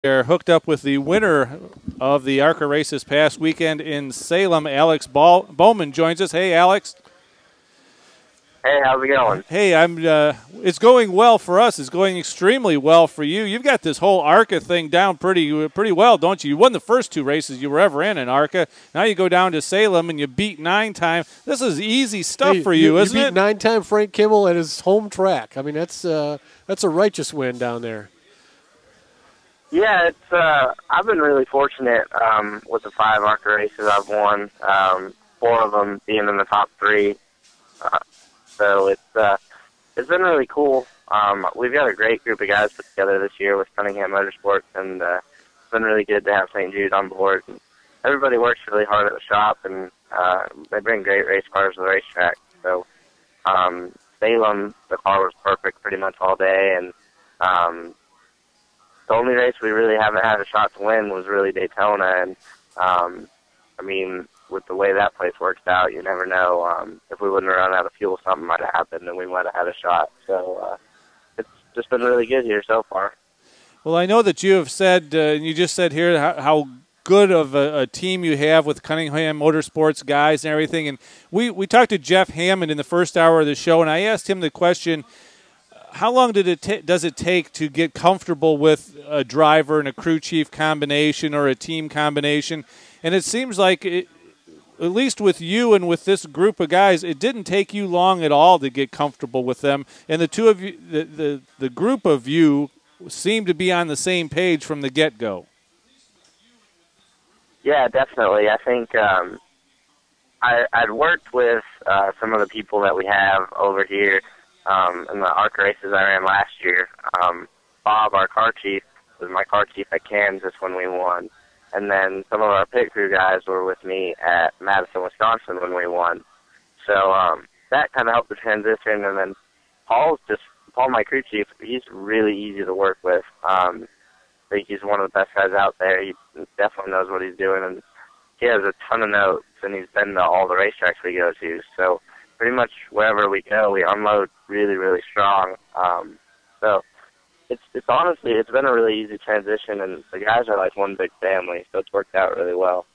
They're hooked up with the winner of the ARCA race this past weekend in Salem. Alex Bowman joins us. Hey, Alex. Hey, how's it going? Hey, it's going well for us. It's going extremely well for you. You've got this whole ARCA thing down pretty well, don't you? You won the first two races you were ever in ARCA. Now you go down to Salem and you beat 9-time. This is easy stuff for you, isn't it? You beat 9-time Frank Kimmel at his home track. I mean, that's a righteous win down there. Yeah, I've been really fortunate with the 5 ARCA races I've won, 4 of them being in the top 3. So it's been really cool. We've got a great group of guys put together this year with Cunningham Motorsports, and it's been really good to have St. Jude on board. And everybody works really hard at the shop, and they bring great race cars to the racetrack. So Salem, the car was perfect pretty much all day, and the only race we really haven't had a shot to win was really Daytona, and I mean, with the way that place works out, you never know. If we wouldn't have run out of fuel, something might have happened, and we might have had a shot. So it's just been really good here so far. Well, I know that you have said, and you just said here, how good of a team you have with Cunningham Motorsports guys and everything. And we talked to Jeff Hammond in the first hour of the show, and I asked him the question, how long does it take to get comfortable with a driver and a crew chief combination or a team combination? And it seems like, at least with you and with this group of guys, it didn't take you long at all to get comfortable with them. And the two of you, the group of you, seem to be on the same page from the get-go. Yeah, definitely. I think I'd worked with some of the people that we have over here in the ARCA races I ran last year. Bob, our car chief, was my car chief at Kansas when we won. And then some of our pit crew guys were with me at Madison, Wisconsin when we won. So that kind of helped the transition. And then Paul, my crew chief, he's really easy to work with. I think he's one of the best guys out there. He definitely knows what he's doing. And he has a ton of notes, and he's been to all the racetracks we go to. So pretty much wherever we go, we unload really, really strong. So it's honestly, it's been a really easy transition, and the guys are like one big family, so it's worked out really well.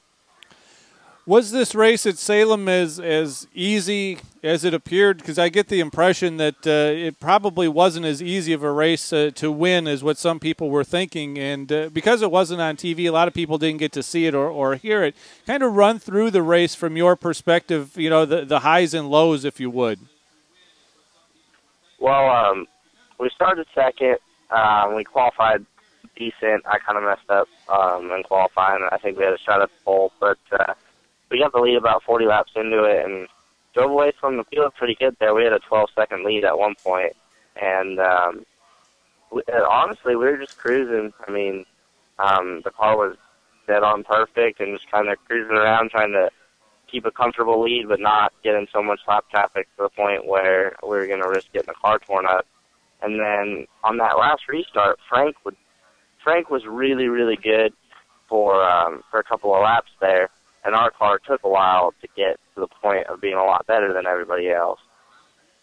Was this race at Salem as easy as it appeared? Because I get the impression that it probably wasn't as easy of a race to win as what some people were thinking. And because it wasn't on TV, a lot of people didn't get to see it or hear it. Kind of run through the race from your perspective, you know, the highs and lows, if you would. Well, we started second. We qualified decent. I kind of messed up in qualifying. I think we had a shot at the pole, but we got the lead about 40 laps into it and drove away from the field pretty good there. We had a 12-second lead at one point, and honestly, we were just cruising. I mean, the car was dead on perfect and just kind of cruising around trying to keep a comfortable lead but not get in so much lap traffic to the point where we were going to risk getting the car torn up. And then on that last restart, Frank was really, really good for a couple of laps there, and our car took a while to get to the point of being a lot better than everybody else.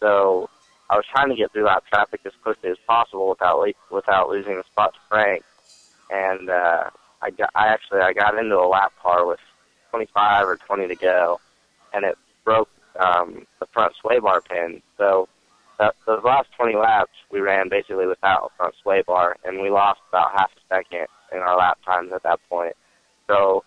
So I was trying to get through lap traffic as quickly as possible without losing the spot to Frank. And I got into a lap car with 25 or 20 to go, and it broke the front sway bar pin. So those last 20 laps, we ran basically without a front sway bar, and we lost about half a second in our lap times at that point. So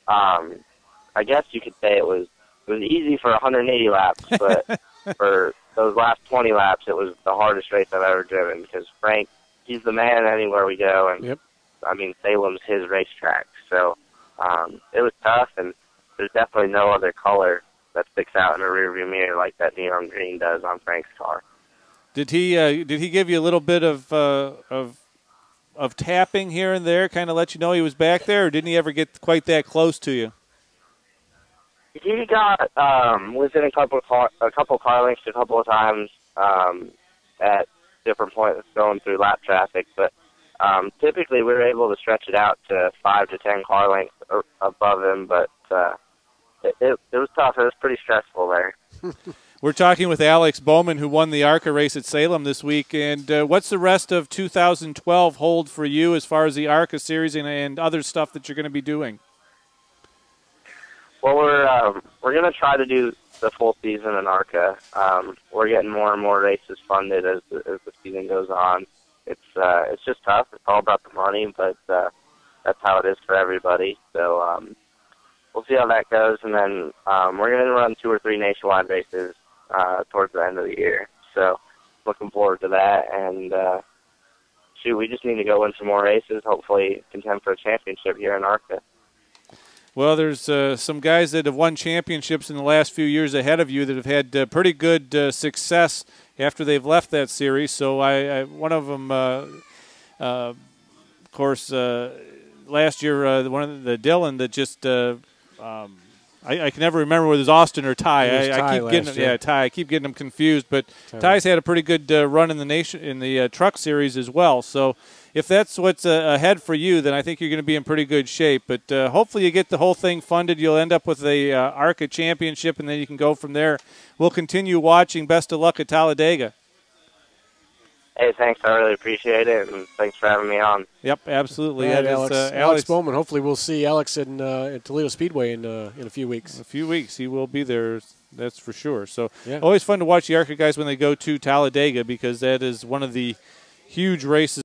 I guess you could say it was easy for 180 laps, but for those last 20 laps, it was the hardest race I've ever driven because Frank, he's the man anywhere we go, and yep. I mean, Salem's his racetrack. So it was tough, and there's definitely no other color that sticks out in a rearview mirror like that neon green does on Frank's car. Did he give you a little bit of tapping here and there, kind of let you know he was back there, or didn't he ever get quite that close to you? He got within a couple car lengths a couple of times at different points going through lap traffic, but typically we were able to stretch it out to 5 to 10 car lengths above him, but it was tough. It was pretty stressful there. We're talking with Alex Bowman, who won the ARCA race at Salem this week. And what's the rest of 2012 hold for you as far as the ARCA series and other stuff that you're going to be doing? Well, we're going to try to do the full season in ARCA. We're getting more and more races funded as the season goes on. It's just tough. It's all about the money, but that's how it is for everybody. So we'll see how that goes, and then we're going to run 2 or 3 nationwide races towards the end of the year. So looking forward to that, and shoot, we just need to go win some more races, hopefully contend for a championship here in ARCA. Well, there's some guys that have won championships in the last few years ahead of you that have had pretty good success after they've left that series. So one of them, of course, last year, one of the Dylan that just I can never remember whether it was Austin or Ty. I keep getting them confused. But Ty's had a pretty good run in the truck series as well. So if that's what's ahead for you, then I think you're going to be in pretty good shape. But hopefully you get the whole thing funded. You'll end up with a ARCA championship, and then you can go from there. We'll continue watching. Best of luck at Talladega. Hey, thanks. I really appreciate it, and thanks for having me on. Yep, absolutely. Right, Alex Bowman. Hopefully we'll see Alex at Toledo Speedway in a few weeks. A few weeks. He will be there, that's for sure. So yeah. Always fun to watch the ARCA guys when they go to Talladega, because that is one of the huge races